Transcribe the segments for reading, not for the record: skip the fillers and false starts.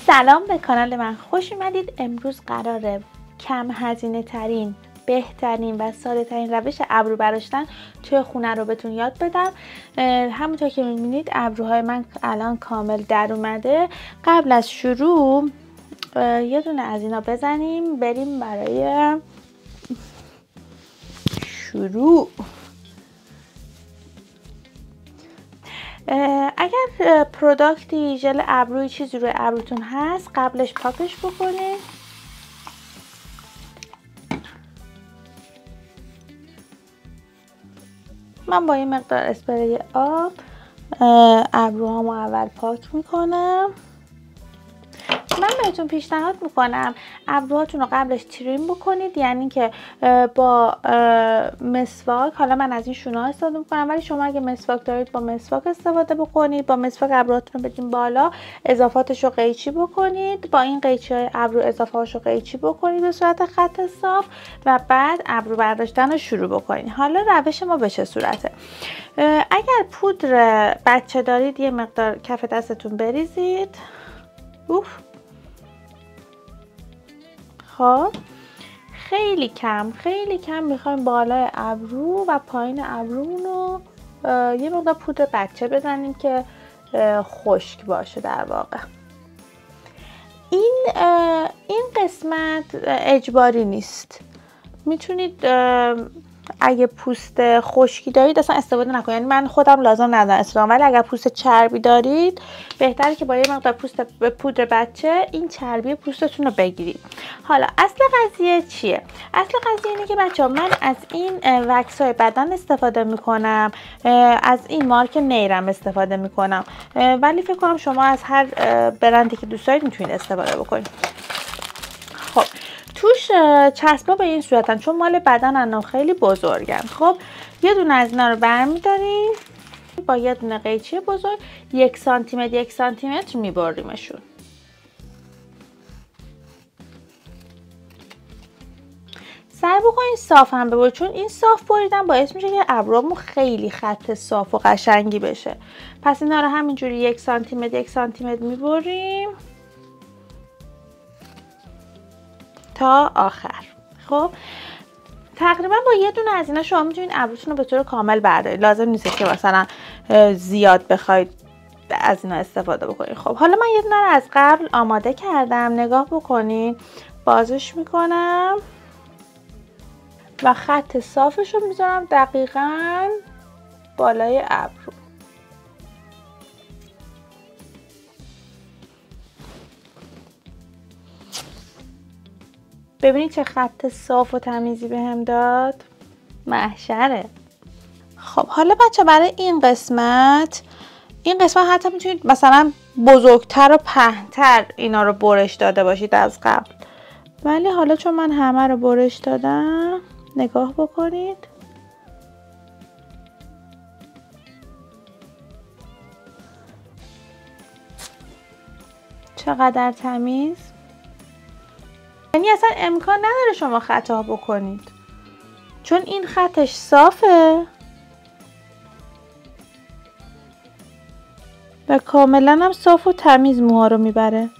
سلام به کانال من، خوش اومدید. امروز قراره کم هزینه ترین، بهترین و ساده ترین روش ابرو برداشتن توی خونه رو بهتون یاد بدم. همونطور که میبینید ابروهای من الان کامل در اومده. قبل از شروع یه دونه از اینا بزنیم بریم برای شروع. اگر پروداکتی، ژل ابروی، چیزی روی ابروتون هست قبلش پاکش بکنید. من با این مقدار اسپری آب ابروهامو اول پاک میکنم. من بهتون پیشنهاد میکنم ابروهاتون رو قبلش تریم بکنید، یعنی که با مسواک، حالا من از این شونه استفاده میکنم ولی شما اگه مسواک دارید با مسواک استفاده بکنید. با مسواک ابروهاتون رو بدین بالا، اضافاتش رو قیچی بکنید. با این قیچی های ابرو اضافه‌هاش رو قیچی بکنید به صورت خط صاف و بعد ابرو برداشتن رو شروع بکنید. حالا روش ما به چه صورته؟ اگر پودر بچه دارید یه مقدار کف دستتون بریزید. خب خیلی کم میخوایم بالای ابرو و پایین ابرومون رو یه مقدار پودر بچه بزنیم که خشک باشه. در واقع این قسمت اجباری نیست، میتونید اگه پوست خشکی دارید اصلا استفاده نکنید. یعنی من خودم لازم ندارم استفاده، ولی اگر پوست چربی دارید بهتره که با یه مقدار پودر بچه این چربی پوستتون رو بگیرید. حالا اصل قضیه چیه؟ اصل قضیه اینه که بچه‌ها من از این وکس های بدن استفاده میکنم، از این مارک نیرم استفاده میکنم، ولی فکر کنم شما از هر برندی که دوست دارید میتونید استفاده بکنید. خب توش چسبا به این صورتن چون مال بدنن و خیلی بزرگن. خب یه دونه از اینا رو برمیداریم با یه دونه قیچی بزرگ 1 سانتی متر میبریمشون. سعی بکنید صاف هم ببرید، چون این صاف بریدن باعث میشه که ابرومون خیلی خط صاف و قشنگی بشه. پس اینا رو همینجوری 1 سانتی متر میبریم تا آخر. خب تقریبا با یه دونه از اینا شما میتونید ابروتون رو به طور کامل بردارید. لازم نیست که مثلا زیاد بخواید از اینا استفاده بکنید. خب حالا من یه دونه رو از قبل آماده کردم، نگاه بکنید. بازش میکنم و خط صافش رو میذارم دقیقاً بالای ابرو. ببینید چه خط صاف و تمیزی بهم داد، محشره. خب حالا بچه برای این قسمت حتی میتونید مثلا بزرگتر و پهن‌تر اینا رو برش داده باشید از قبل، ولی حالا چون من همه رو برش دادم نگاه بکنید چقدر تمیز. یعنی اصلا امکان نداره شما خطا بکنید چون این خطش صافه و کاملا هم صاف و تمیز موها رو میبره.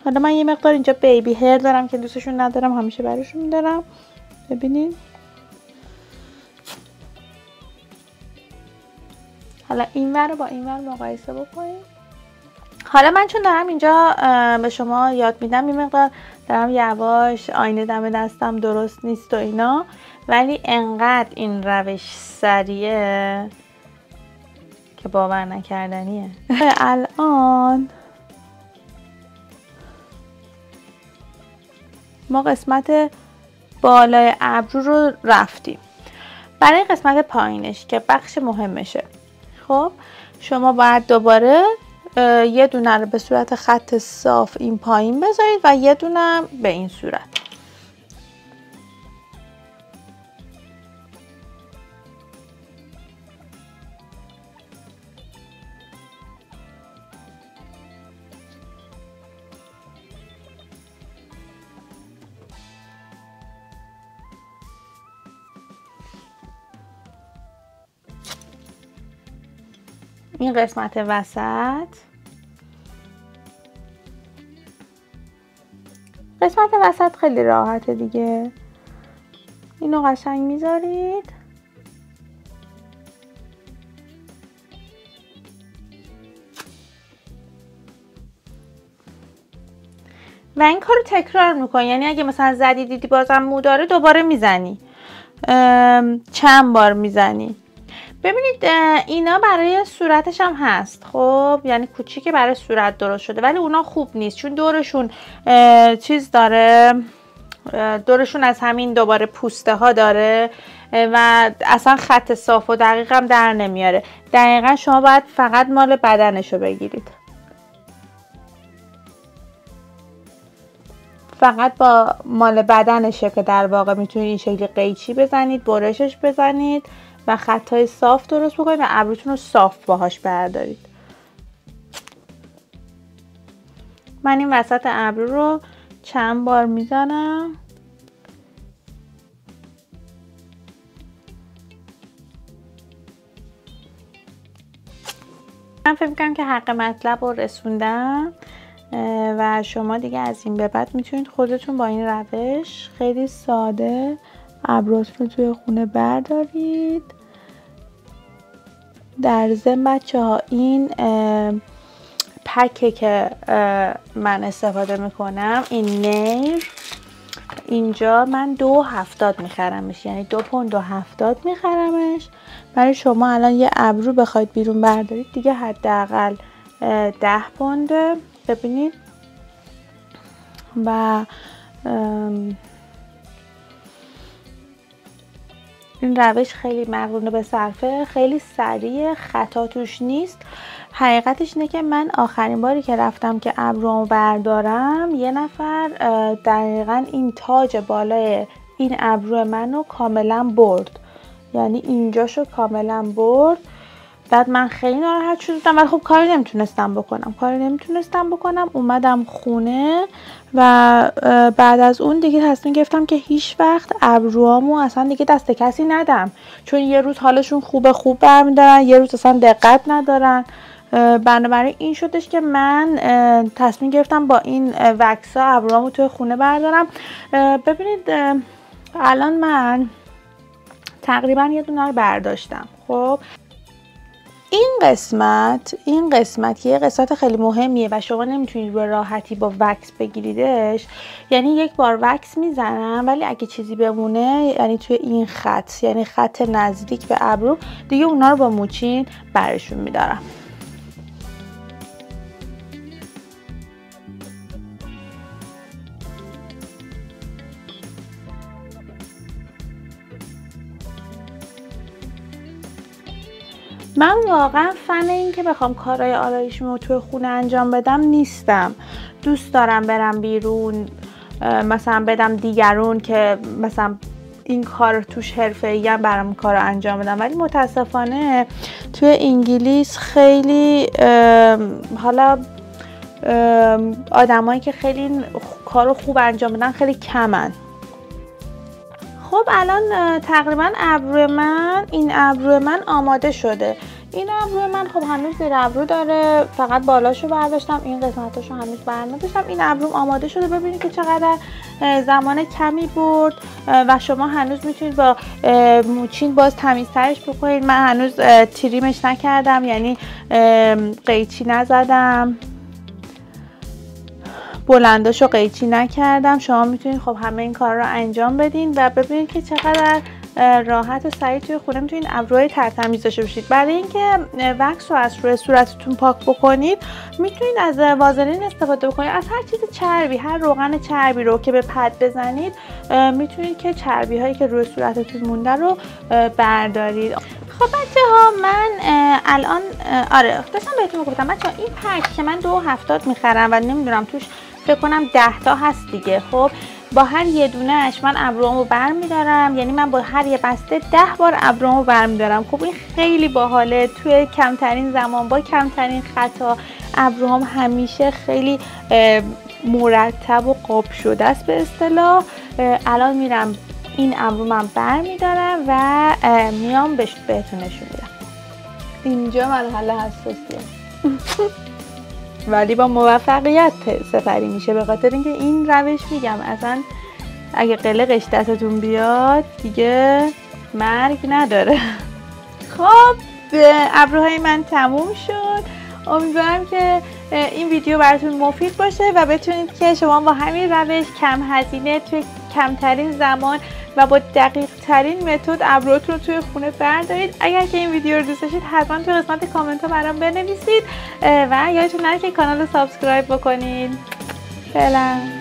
حالا من یه مقدار اینجا بیبی هیر دارم که دوستشون ندارم، همیشه برشون میدارم. ببینید حالا این ور رو با این ور مقایسه بکنید. حالا من چون دارم اینجا به شما یاد میدم یه مقدار دارم یواش، آینه دم دستم درست نیست و اینا، ولی انقدر این روش سریعه که باور نکردنیه. الان ما قسمت بالای ابرو رو رفتیم، برای قسمت پایینش که بخش مهمشه. خب شما باید دوباره یه دونه رو به صورت خط صاف این پایین بذارید و یه دونه به این صورت. این قسمت وسط قسمت وسط خیلی راحته دیگه. اینو قشنگ میذارید. و این کارو تکرار میکنی، یعنی اگه مثلا زدی دیدی بازم مو داره دوباره میزنی، چند بار میزنی. ببینید اینا برای صورتش هم هست، خب یعنی کوچیکه برای صورت درست شده، ولی اونا خوب نیست چون دورشون چیز داره، دورشون از همین دوباره پوسته ها داره و اصلا خط صاف و دقیق هم در نمیاره. دقیقا شما باید فقط مال بدنشو بگیرید، فقط با مال بدنشه که در واقع میتونید این شکلی قیچی بزنید، برشش بزنید و خطای صاف درست بکنید و ابروتون رو صاف باهاش بردارید. من این وسط ابرو رو چند بار میزنم. من فکر میکنم که حق مطلب رو رسوندم و شما دیگه از این به بعد میتونید خودتون با این روش خیلی ساده ابروتون رو توی خونه بردارید. در ضمن بچه‌ها این پکه که من استفاده میکنم، این نیر، اینجا من 2.70 میخرمش، یعنی 2 پوند و 70 میخرمش. برای شما الان یه ابرو بخواید بیرون بردارید دیگه حداقل 10 پونده. ببینید و این روش خیلی مقرونه به صرفه، خیلی سریع، خطا توش نیست. حقیقتش اینه که من آخرین باری که رفتم که ابرومو بردارم یه نفر دقیقاً این تاج بالای این ابرو منو کاملا برد، یعنی اینجاشو کاملا برد. بعد من خیلی ناراحت شدم ولی خب کاری نمیتونستم بکنم. اومدم خونه و بعد از اون دیگه تصمیم گرفتم که هیچ وقت ابروامو اصلا دیگه دست کسی ندم، چون یه روز حالشون خوب برمیدارن، یه روز اصلا دقت ندارن. بنابراین این شدش که من تصمیم گرفتم با این وکسا ابروامو توی خونه بردارم. ببینید الان من تقریبا یه دونه رو برداشتم. خب این قسمت که یه قسمت خیلی مهمیه و شما نمیتونید به راحتی با وکس بگیریدش، یعنی یک بار وکس میزنم ولی اگه چیزی بمونه، یعنی توی این خط، یعنی خط نزدیک به ابرو، دیگه اونا رو با موچین برشون میدارم. من واقعا فن این که بخوام کارهای آرایشیمو توی خونه انجام بدم نیستم. دوست دارم برم بیرون مثلا بدم دیگرون که مثلا این کار توش حرفه‌ای هم برام کارو انجام بدم، ولی متاسفانه توی انگلیس خیلی حالا آدمایی که خیلی کارو خوب انجام بدن خیلی کمن. خب الان تقریبا این ابرو من آماده شده. این ابرو من خب هنوز زیر ابرو داره، فقط بالاشو برداشتم، این قسمتاشو هنوز برنداشتم. این ابروم آماده شده. ببینید که چقدر زمان کمی برد و شما هنوز میتونید با موچین باز تمیزترش بکنید. من هنوز تریمش نکردم، یعنی قیچی نزدم، بلنداشو قیچی نکردم. شما میتونید خب همه این کار رو انجام بدین و ببینید که چقدر راحت و سریع توی خونه میتونید ابروهای ترتمیز داشته باشید. برای اینکه وکس رو از روی صورتتون پاک بکنید میتونید از وازلین استفاده بکنید، از هر چیز چربی، هر روغن چربی رو که به پد بزنید میتونید که چربی هایی که روی صورتتون مونده رو بردارید. خب بچه ها من الان داشتم بهتون گفتم بچه ها این پک که من 2.70 میخرم و نمیدونم توش فکر کنم 10 تا هست دیگه. خب با هر یه دونهش من ابروامو برمیدارم، یعنی من با هر یه بسته 10 بار ابروامو برمیدارم. خب این خیلی باحاله، توی کمترین زمان با کمترین خطا ابروام همیشه خیلی مرتب و قاب شده است به اصطلاح. الان میرم این ابرو من برمیدارم و میام بهتون نشون میدم. اینجا مرحله حساسیه. ولی با موفقیت سپری میشه، به خاطر اینکه این روش میگم اصلا اگه قلقش دستتون بیاد دیگه مرگ نداره. خب ابروهای من تموم شد. امیدوارم که این ویدیو براتون مفید باشه و بتونید که شما با همین روش کم هزینه توی کمترین زمان و با دقیق ترین متد ابروتون رو توی خونه بردارید. اگر که این ویدیو رو دوست داشتید حتما توی قسمت کامنت ها برام بنویسید و یادتون نره که کانال رو سابسکرایب بکنید. فعلا.